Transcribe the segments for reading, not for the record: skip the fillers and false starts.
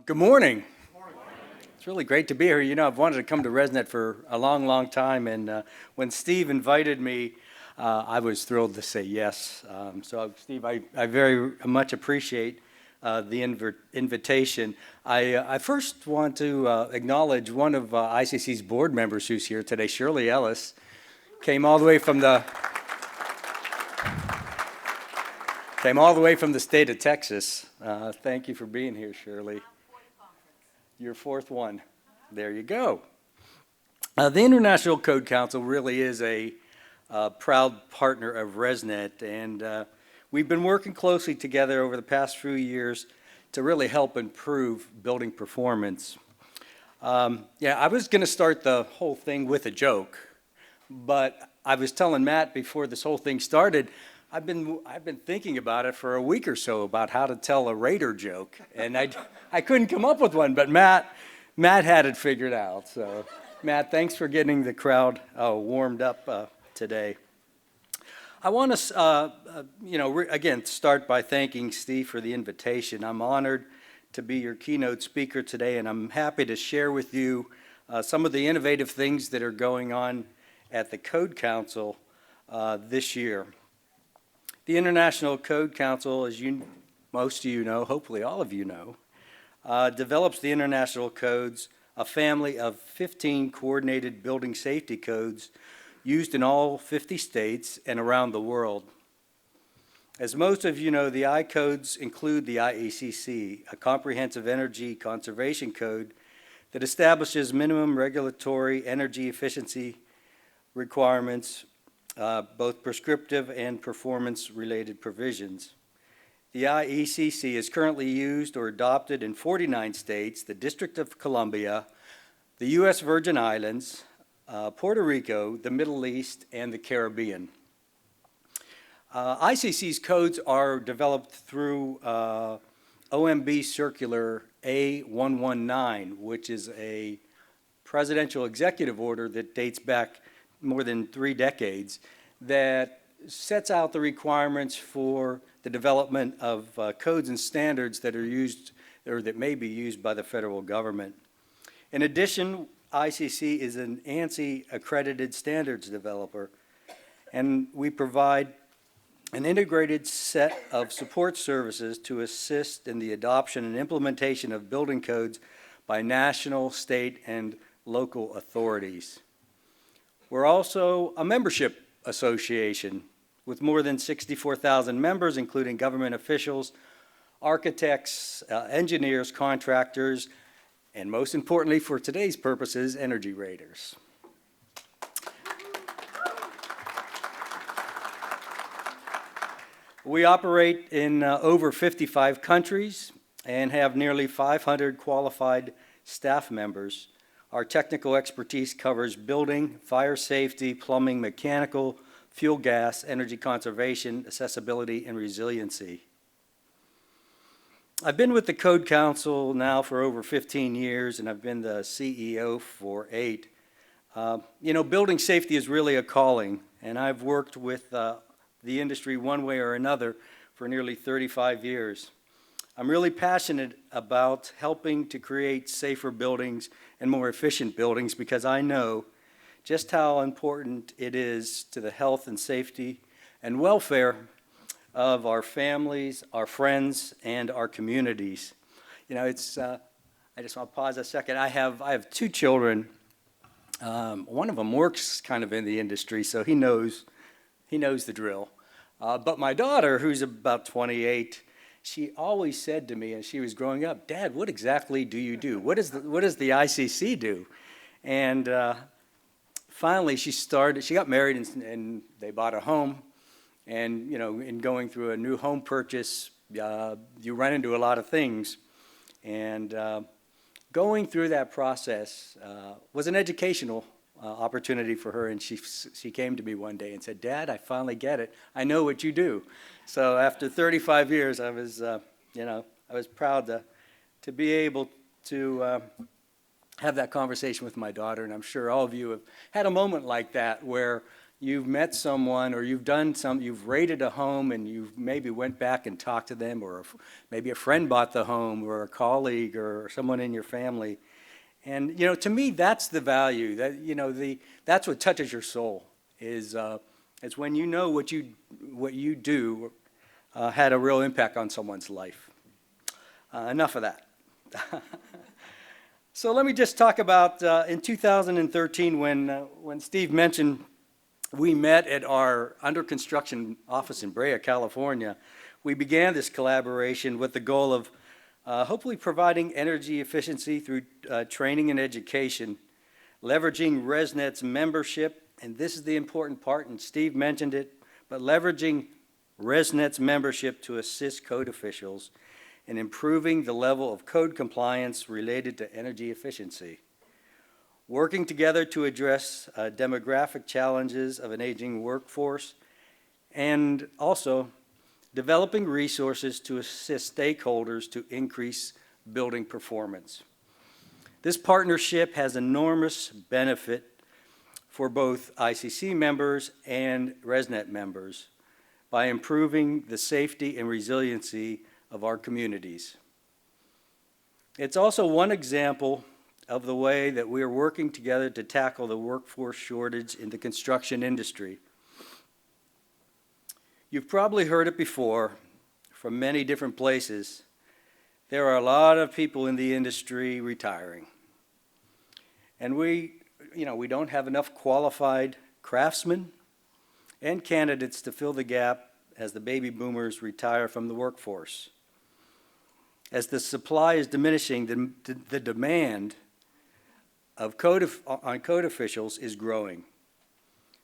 Good morning. It's really great to be here. You know, I've wanted to come to RESNET for a long, long time, and when Steve invited me, I was thrilled to say yes. Steve, I very much appreciate the invitation. I first want to acknowledge one of ICC's board members who's here today, Shirley Ellis, came all the way from the state of Texas. Thank you for being here, Shirley. Your fourth one. There you go. The International Code Council really is a proud partner of RESNET, and we've been working closely together over the past few years to really help improve building performance. I was going to start the whole thing with a joke, but I was telling Matt before this whole thing started, I've been thinking about it for a week or so about how to tell a Raider joke, and I couldn't come up with one, but Matt had it figured out. So, Matt, thanks for getting the crowd warmed up today. I want to, again, start by thanking Steve for the invitation. I'm honored to be your keynote speaker today, and I'm happy to share with you some of the innovative things that are going on at the Code Council this year. The International Code Council, as most of you know, hopefully all of you know, develops the international codes, a family of 15 coordinated building safety codes used in all 50 states and around the world. As most of you know, the I-codes include the IECC, a comprehensive energy conservation code that establishes minimum regulatory energy efficiency requirements, both prescriptive and performance-related provisions. The IECC is currently used or adopted in 49 states, the District of Columbia, the U.S. Virgin Islands, Puerto Rico, the Middle East, and the Caribbean. ICC's codes are developed through OMB Circular A119, which is a presidential executive order that dates back more than 3 decades, that sets out the requirements for the development of codes and standards that are used or that may be used by the federal government. In addition, ICC is an ANSI accredited standards developer, and we provide an integrated set of support services to assist in the adoption and implementation of building codes by national, state, and local authorities. We're also a membership association with more than 64,000 members, including government officials, architects, engineers, contractors, and most importantly for today's purposes, energy raters. We operate in over 55 countries and have nearly 500 qualified staff members. Our technical expertise covers building, fire safety, plumbing, mechanical, fuel gas, energy conservation, accessibility, and resiliency. I've been with the Code Council now for over 15 years, and I've been the CEO for 8. Building safety is really a calling, and I've worked with the industry one way or another for nearly 35 years. I'm really passionate about helping to create safer buildings and more efficient buildings because I know just how important it is to the health and safety and welfare of our families, our friends, and our communities. I just want to pause a second. I have 2 children. One of them works kind of in the industry, so he knows the drill. But my daughter, who's about 28, she always said to me as she was growing up, "Dad, what exactly do you do? What does the ICC do?" And finally, she got married and they bought a home. And, in going through a new home purchase, you run into a lot of things. And going through that process was an educational opportunity for her. And she came to me one day and said, "Dad, I finally get it. I know what you do." So after 35 years, I was proud to be able to have that conversation with my daughter. And I'm sure all of you have had a moment like that where you've met someone or you've rated a home and you maybe went back and talked to them, or maybe a friend bought the home, or a colleague or someone in your family. And, to me, that's the value. That's what touches your soul, is when you know what you do had a real impact on someone's life. Enough of that. So let me just talk about in 2013 when Steve mentioned we met at our under construction office in Brea, California. We began this collaboration with the goal of hopefully providing energy efficiency through training and education, leveraging RESNET's membership, and this is the important part, and Steve mentioned it, but leveraging RESNET's membership to assist code officials in improving the level of code compliance related to energy efficiency. Working together to address demographic challenges of an aging workforce, and also developing resources to assist stakeholders to increase building performance. This partnership has enormous benefit for both ICC members and RESNET members by improving the safety and resiliency of our communities. It's also one example of the way that we are working together to tackle the workforce shortage in the construction industry. You've probably heard it before from many different places. There are a lot of people in the industry retiring. And we don't have enough qualified craftsmen and candidates to fill the gap as the baby boomers retire from the workforce. As the supply is diminishing, the demand on code officials is growing.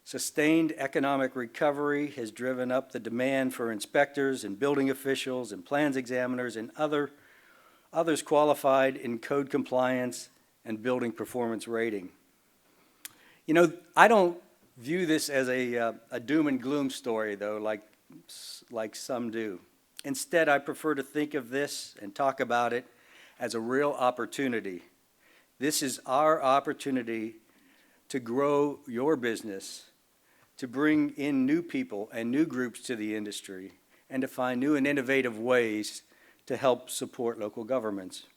Sustained economic recovery has driven up the demand for inspectors and building officials and plans examiners and others qualified in code compliance and building performance rating. I don't view this as a doom and gloom story, though, like some do. Instead, I prefer to think of this and talk about it as a real opportunity. This is our opportunity to grow your business, to bring in new people and new groups to the industry, and to find new and innovative ways to help support local governments.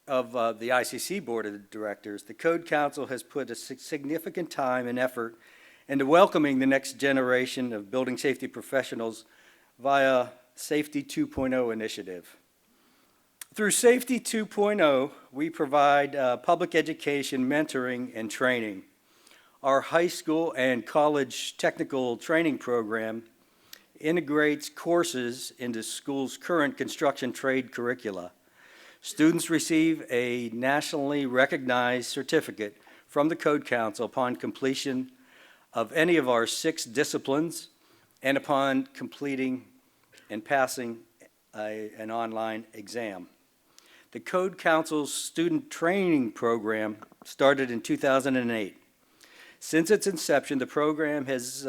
Of the ICC Board of Directors, the Code Council has put a significant time and effort into welcoming the next generation of building safety professionals via Safety 2.0 initiative. Through Safety 2.0, we provide public education, mentoring, and training. Our high school and college technical training program integrates courses into schools' current construction trade curricula. Students receive a nationally recognized certificate from the Code Council upon completion of any of our 6 disciplines and upon completing and passing an online exam. The Code Council's student training program started in 2008. Since its inception, the program has,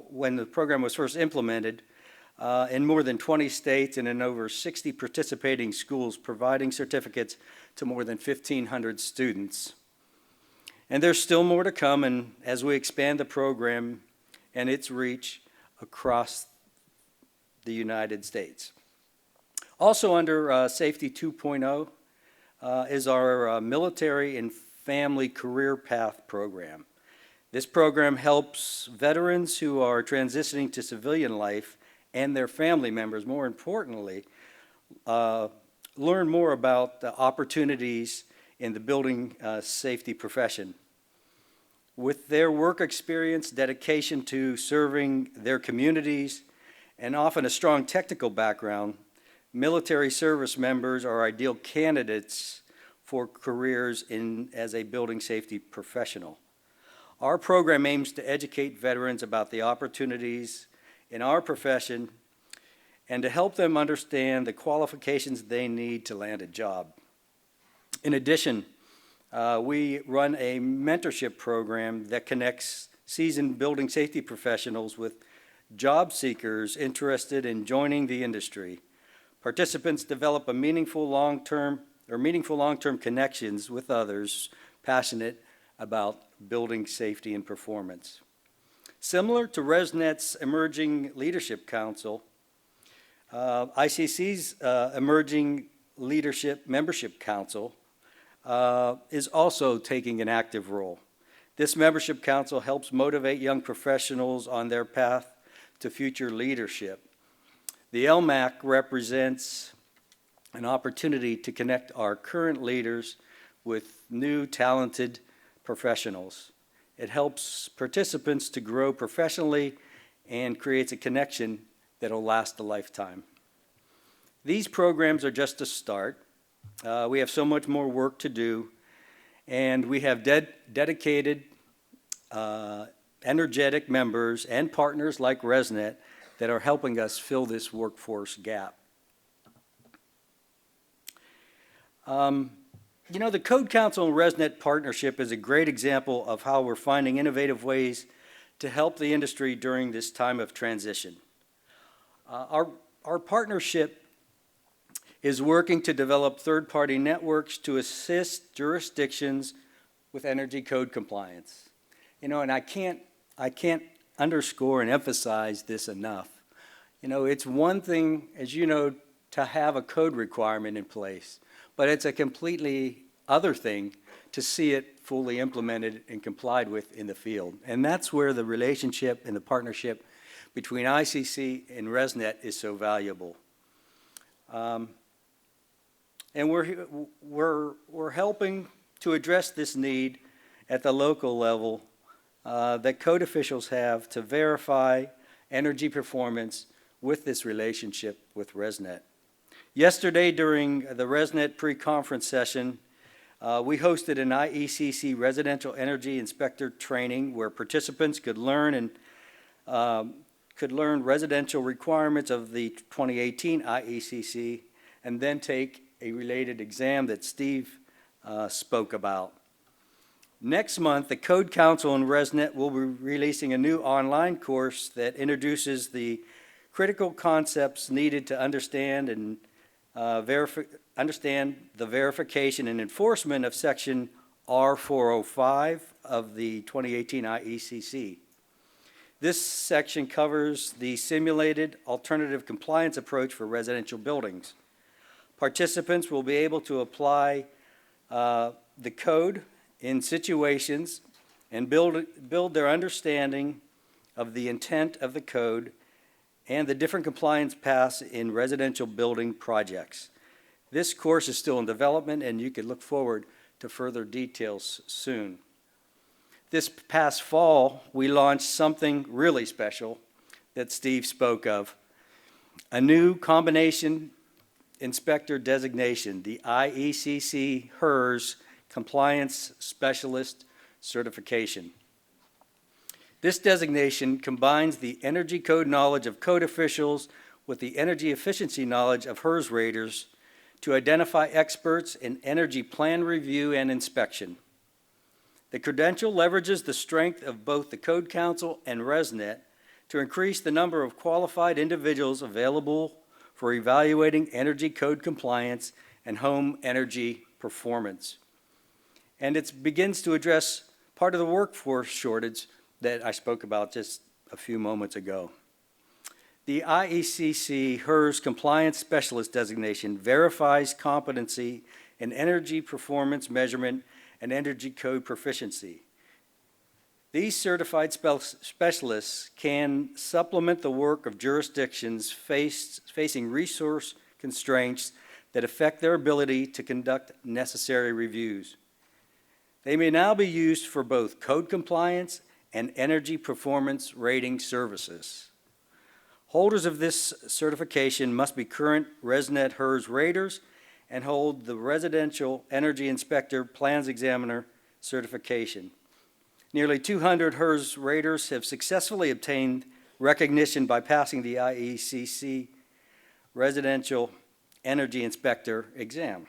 when the program was first implemented, in more than 20 states and in over 60 participating schools, providing certificates to more than 1,500 students. And there's still more to come, and as we expand the program and its reach across the United States. Also under Safety 2.0 is our Military and Family Career Path program. This program helps veterans who are transitioning to civilian life and their family members, more importantly, learn more about the opportunities in the building safety profession. With their work experience, dedication to serving their communities, and often a strong technical background, military service members are ideal candidates for careers as a building safety professional. Our program aims to educate veterans about the opportunities in our profession and to help them understand the qualifications they need to land a job. In addition, we run a mentorship program that connects seasoned building safety professionals with job seekers interested in joining the industry. Participants develop meaningful long-term connections with others passionate about building safety and performance. Similar to RESNET's Emerging Leadership Council, ICC's Emerging Leadership Membership Council is also taking an active role. This membership council helps motivate young professionals on their path to future leadership. The LMAC represents an opportunity to connect our current leaders with new talented professionals. It helps participants to grow professionally and creates a connection that will last a lifetime. These programs are just a start. We have so much more work to do, and we have dedicated, energetic members and partners like RESNET that are helping us fill this workforce gap. You know, the Code Council and RESNET partnership is a great example of how we're finding innovative ways to help the industry during this time of transition. Our partnership is working to develop third-party networks to assist jurisdictions with energy code compliance. You know, and I can't underscore and emphasize this enough. You know, it's one thing, as you know, to have a code requirement in place, but it's a completely other thing to see it fully implemented and complied with in the field. And that's where the relationship and the partnership between ICC and RESNET is so valuable. And we're helping to address this need at the local level that code officials have to verify energy performance with this relationship with RESNET. Yesterday, during the RESNET pre-conference session, we hosted an IECC Residential Energy Inspector training where participants could learn residential requirements of the 2018 IECC and then take a related exam that Steve spoke about. Next month, the Code Council and RESNET will be releasing a new online course that introduces the critical concepts needed to understand and understand the verification and enforcement of Section R405 of the 2018 IECC. This section covers the simulated alternative compliance approach for residential buildings. Participants will be able to apply the code in situations and build their understanding of the intent of the code and the different compliance paths in residential building projects. This course is still in development, and you can look forward to further details soon. This past fall, we launched something really special that Steve spoke of, a new combination inspector designation, the IECC HERS Compliance Specialist Certification. This designation combines the energy code knowledge of code officials with the energy efficiency knowledge of HERS raters to identify experts in energy plan review and inspection. The credential leverages the strength of both the Code Council and RESNET to increase the number of qualified individuals available for evaluating energy code compliance and home energy performance. And it begins to address part of the workforce shortage that I spoke about just a few moments ago. The IECC HERS Compliance Specialist designation verifies competency in energy performance measurement and energy code proficiency. These certified specialists can supplement the work of jurisdictions facing resource constraints that affect their ability to conduct necessary reviews. They may now be used for both code compliance and energy performance rating services. Holders of this certification must be current RESNET HERS raters and hold the Residential Energy Inspector Plans Examiner certification. Nearly 200 HERS raters have successfully obtained recognition by passing the IECC Residential Energy Inspector exam.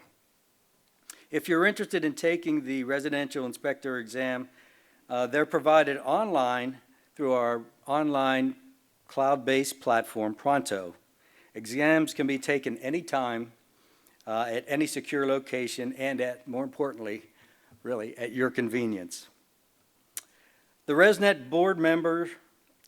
If you're interested in taking the Residential Inspector exam, they're provided online through our online cloud-based platform, Pronto. Exams can be taken anytime, at any secure location, and more importantly, really, at your convenience. The RESNET board member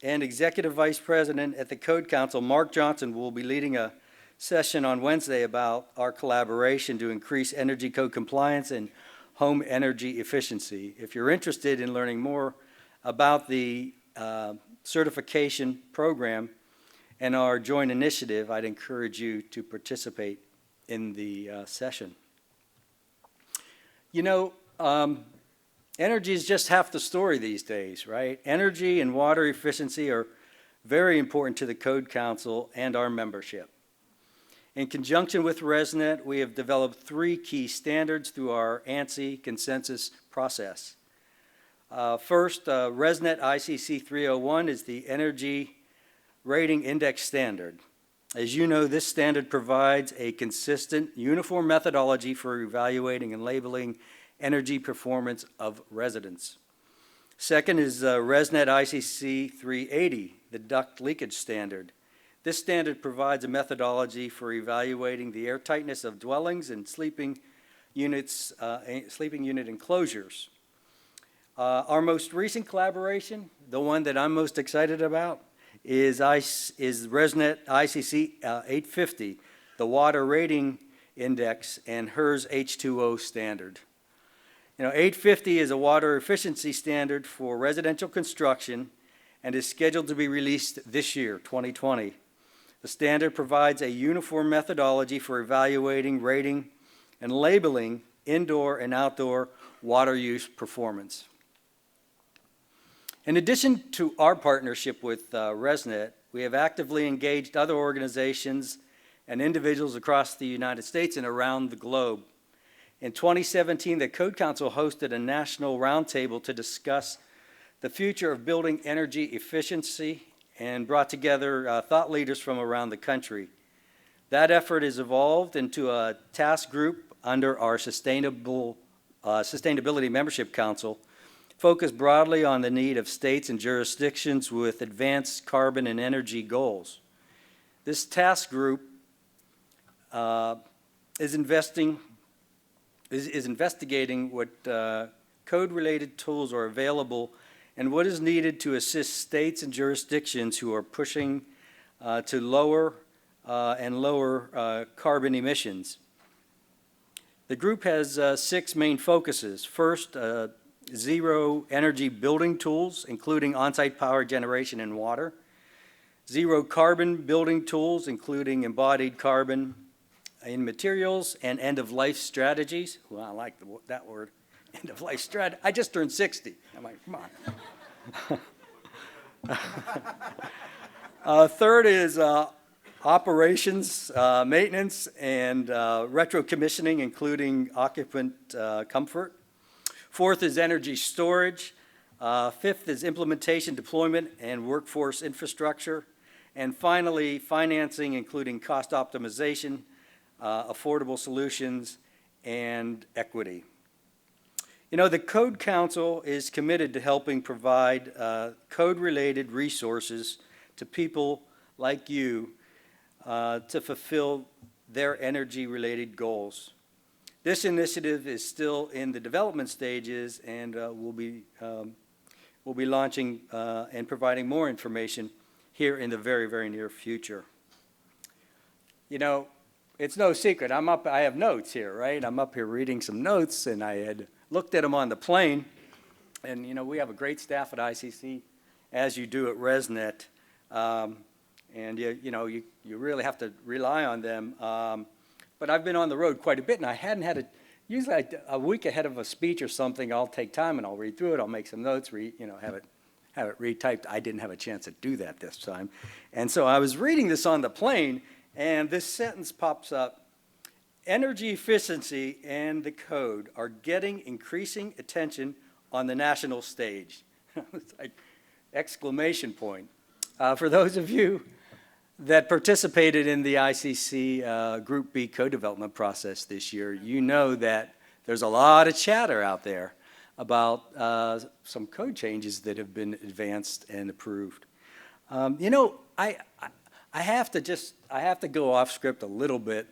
and Executive Vice President at the Code Council, Mark Johnson, will be leading a session on Wednesday about our collaboration to increase energy code compliance and home energy efficiency. If you're interested in learning more about the certification program and our joint initiative, I'd encourage you to participate in the session. You know, energy is just half the story these days, right? Energy and water efficiency are very important to the Code Council and our membership. In conjunction with RESNET, we have developed 3 key standards through our ANSI consensus process. First, RESNET ICC 301 is the Energy Rating Index Standard. As you know, this standard provides a consistent, uniform methodology for evaluating and labeling energy performance of residents. Second is RESNET ICC 380, the Duct Leakage Standard. This standard provides a methodology for evaluating the airtightness of dwellings and sleeping unit enclosures. Our most recent collaboration, the one that I'm most excited about, is RESNET ICC 850, the Water Rating Index, and HERS H2O standard. You know, 850 is a water efficiency standard for residential construction and is scheduled to be released this year, 2020. The standard provides a uniform methodology for evaluating, rating, and labeling indoor and outdoor water use performance. In addition to our partnership with RESNET, we have actively engaged other organizations and individuals across the United States and around the globe. In 2017, the Code Council hosted a national roundtable to discuss the future of building energy efficiency and brought together thought leaders from around the country. That effort has evolved into a task group under our Sustainability Membership Council, focused broadly on the need of states and jurisdictions with advanced carbon and energy goals. This task group is investigating what code-related tools are available and what is needed to assist states and jurisdictions who are pushing to lower carbon emissions. The group has 6 main focuses. First, zero energy building tools, including on-site power generation and water. Zero carbon building tools, including embodied carbon in materials, and end-of-life strategies. Well, I like that word, end-of-life strategy. I just turned 60. I'm like, come on. Third is operations, maintenance, and retro-commissioning, including occupant comfort. Fourth is energy storage. Fifth is implementation, deployment, and workforce infrastructure. And finally, financing, including cost optimization, affordable solutions, and equity. You know, the Code Council is committed to helping provide code-related resources to people like you to fulfill their energy-related goals. This initiative is still in the development stages, and we'll be launching and providing more information here in the very, very near future. You know, it's no secret. I have notes here, right? I'm up here reading some notes, and I had looked at them on the plane. And, you know, we have a great staff at ICC, as you do at RESNET. And, you really have to rely on them. But I've been on the road quite a bit, and I hadn't had usually a week ahead of a speech or something, I'll take time and I'll read through it. I'll make some notes, have it retyped. I didn't have a chance to do that this time. And so I was reading this on the plane, and this sentence pops up: energy efficiency and the code are getting increasing attention on the national stage. It's like exclamation point. For those of you that participated in the ICC Group B co-development process this year, you know that there's a lot of chatter out there about some code changes that have been advanced and approved. I have to go off script a little bit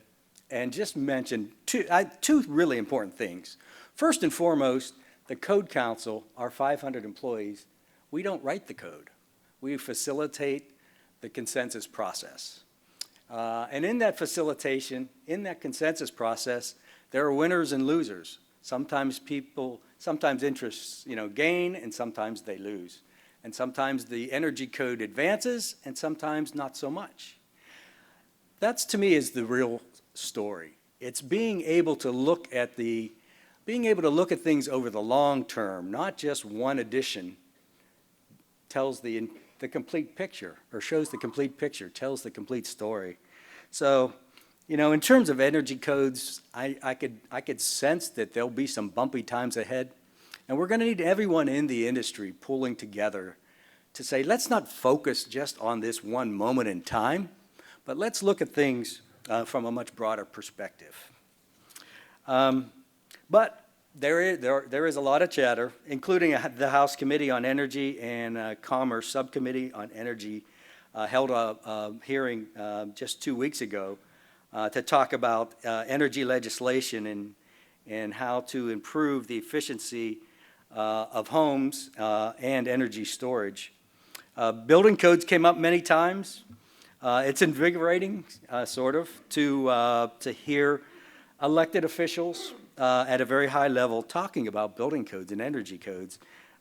and just mention two really important things. First and foremost, the Code Council, our 500 employees, We don't write the code. We facilitate the consensus process. And in that facilitation, in that consensus process, there are winners and losers. Sometimes interests, gain, and sometimes they lose. And sometimes the energy code advances, and sometimes not so much. That's, to me, is the real story. It's being able to look at things over the long term, not just one edition tells the complete picture, or shows the complete picture, tells the complete story. So, in terms of energy codes, I could sense that there'll be some bumpy times ahead, and we're going to need everyone in the industry pulling together to say, let's not focus just on this one moment in time, but let's look at things from a much broader perspective. But there is a lot of chatter, including the House Committee on Energy and Commerce Subcommittee on Energy held a hearing just 2 weeks ago to talk about energy legislation and how to improve the efficiency of homes and energy storage. Building codes came up many times. It's invigorating, sort of, to hear elected officials at a very high level talking about building codes and energy codes.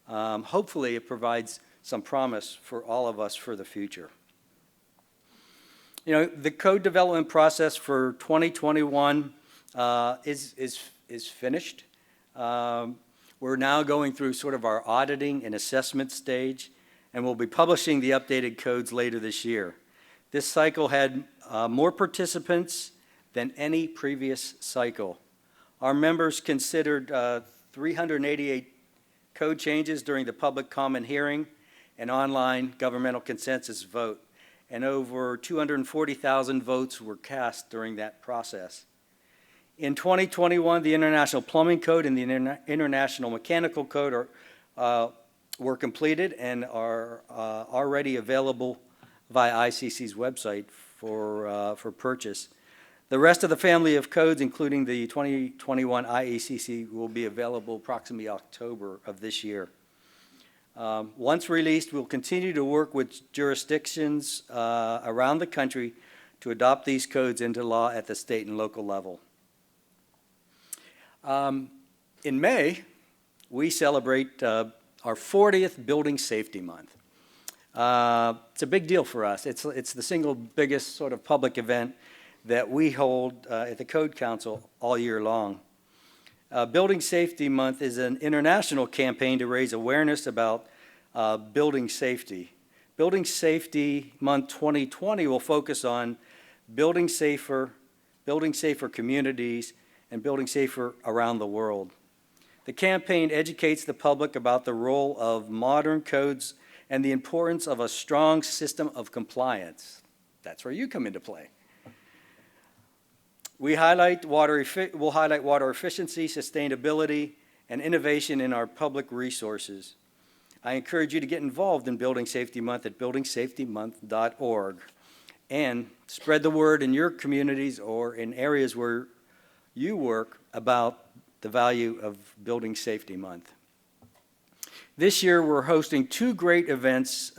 Hopefully, it provides some promise for all of us for the future. The code development process for 2021 is finished. We're now going through sort of our auditing and assessment stage, and we'll be publishing the updated codes later this year. This cycle had more participants than any previous cycle. Our members considered 388 code changes during the public comment hearing and online governmental consensus vote, and over 240,000 votes were cast during that process. In 2021, the International Plumbing Code and the International Mechanical Code were completed and are already available via ICC's website for purchase. The rest of the family of codes, including the 2021 IECC, will be available approximately October of this year. Once released, we'll continue to work with jurisdictions around the country to adopt these codes into law at the state and local level. In May, we celebrate our 40th Building Safety Month. It's a big deal for us. It's the single biggest sort of public event that we hold at the Code Council all year long. Building Safety Month is an international campaign to raise awareness about building safety. Building Safety Month 2020 will focus on building safer communities, and building safer around the world. The campaign educates the public about the role of modern codes and the importance of a strong system of compliance. That's where you come into play. We'll highlight water efficiency, sustainability, and innovation in our public resources. I encourage you to get involved in Building Safety Month at buildingsafetymonth.org and spread the word in your communities or in areas where you work about the value of Building Safety Month. This year, we're hosting 2 great events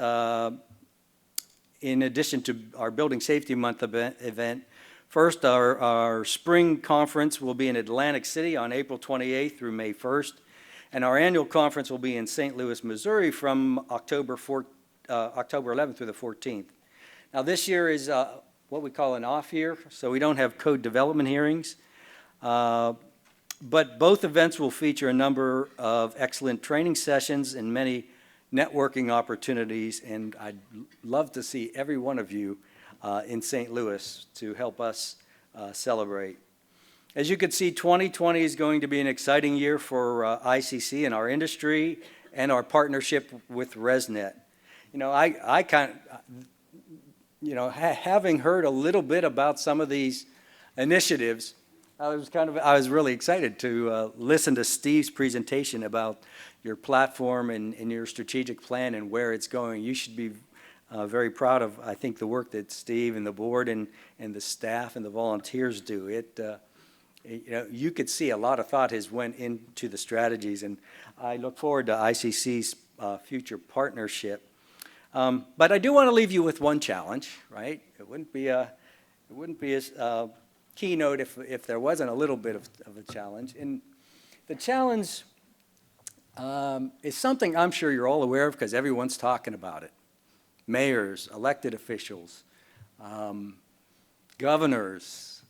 in addition to our Building Safety Month event. First, our spring conference will be in Atlantic City on April 28th through May 1st, and our annual conference will be in St. Louis, Missouri from October 11th through the 14th. Now, this year is what we call an off year, so we don't have code development hearings, but both events will feature a number of excellent training sessions and many networking opportunities, and I'd love to see every one of you in St. Louis to help us celebrate. As you can see, 2020 is going to be an exciting year for ICC and our industry and our partnership with RESNET. Having heard a little bit about some of these initiatives, I was really excited to listen to Steve's presentation about your platform and your strategic plan and where it's going. You should be very proud of, I think, the work that Steve and the board and the staff and the volunteers do. You could see a lot of thought has went into the strategies, and I look forward to ICC's future partnership. But I do want to leave you with one challenge, right? It wouldn't be a keynote if there wasn't a little bit of a challenge. And the challenge is something I'm sure you're all aware of because everyone's talking about it. Mayors, elected officials, governors,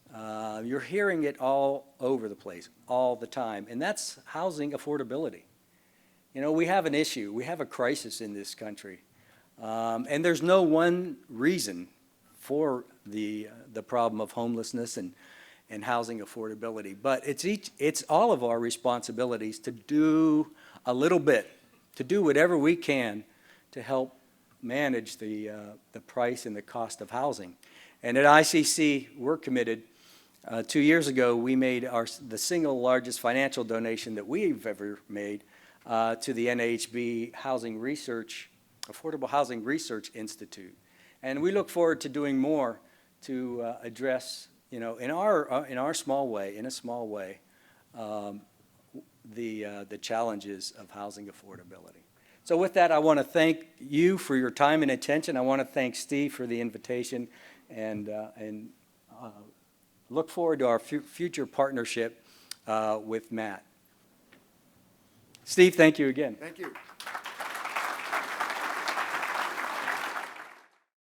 you're hearing it all over the place, all the time, and that's housing affordability. You know, we have an issue, we have a crisis in this country, and there's no one reason for the problem of homelessness and housing affordability, but it's all of our responsibilities to do a little bit, to do whatever we can to help manage the price and the cost of housing. And at ICC, we're committed. 2 years ago, we made the single largest financial donation that we've ever made to the NHB Housing Research, Affordable Housing Research Institute. And we look forward to doing more to address, you know, in a small way, the challenges of housing affordability. So with that, I want to thank you for your time and attention. I want to thank Steve for the invitation, and look forward to our future partnership with Matt. Steve, thank you again. Thank you.